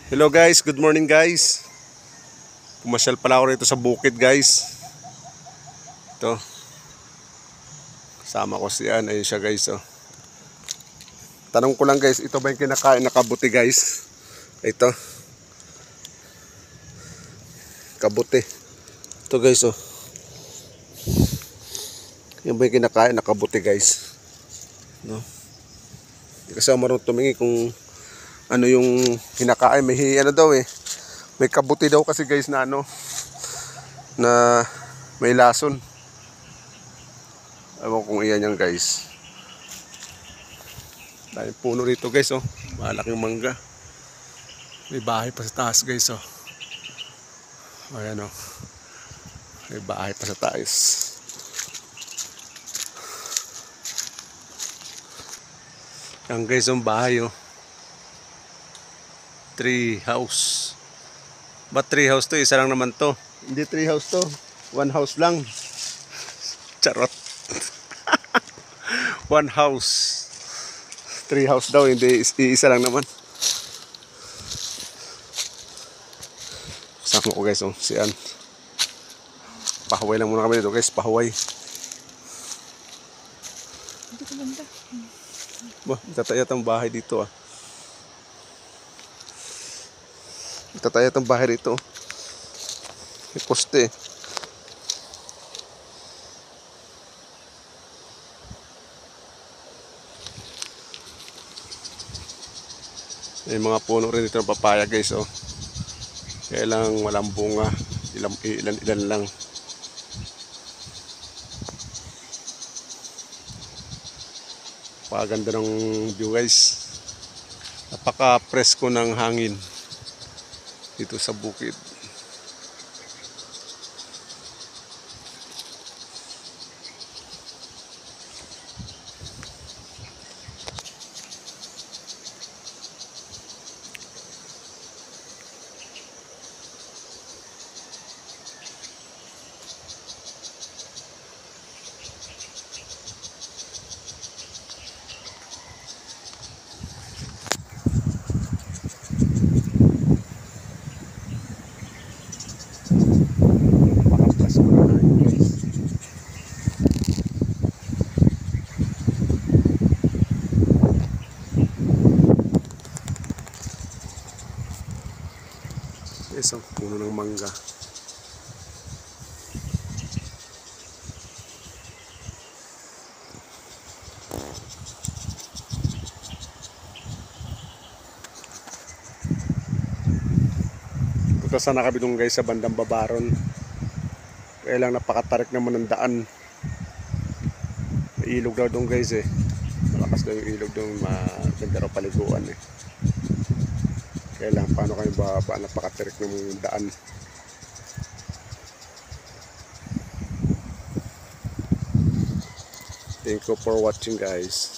Hello guys, good morning guys. Pumasyal pala ako rito sa bukid guys. Ito. Kasama ko si Ann. Ayun siya guys. Oh. Tanong ko lang guys, ito ba yung kinakain na kabuti guys? Ito. Kabuti. Ito guys oh. Yan ba yung kinakain na kabuti guys? No? Hindi kasi ako marunong tumingin kung ano yung kinakain. May ano daw eh. May kabuti daw kasi guys na ano. Na may lason. Ewan kung iyan yan guys. Dahil puno rito guys oh. Malaking mangga. May bahay pa sa taas guys oh. Ayan oh. May bahay pa sa taas. Yan guys yung bahay oh. Tree house. Ba't tree house to? Isa lang naman to. Hindi tree house to. One house lang. Charot. One house. Tree house daw. Hindi isa lang naman. Kasama ko guys. Oh, si Ann. Pahuway lang muna kami dito guys. Pahuway. Hindi ko ganda. Bah, itatayat ang bahay dito ah. Itatayat ang bahay dito. May poste. May mga puno rin dito ng papaya guys oh. Kaya lang walang bunga. Ilan lang. Paganda ng view guys. Napaka presko ng hangin dito sa bukid. Isang puno ng mangga. Punta sana kami doon guys sa bandang Babaron. Kaya lang napakatarik naman ng daan. May ilog daw doon guys eh. Malakas daw yung ilog doon. Maganda raw paliguan eh. Kaya lang paano kayo ba napakatarik ng daan. Thank you for watching guys.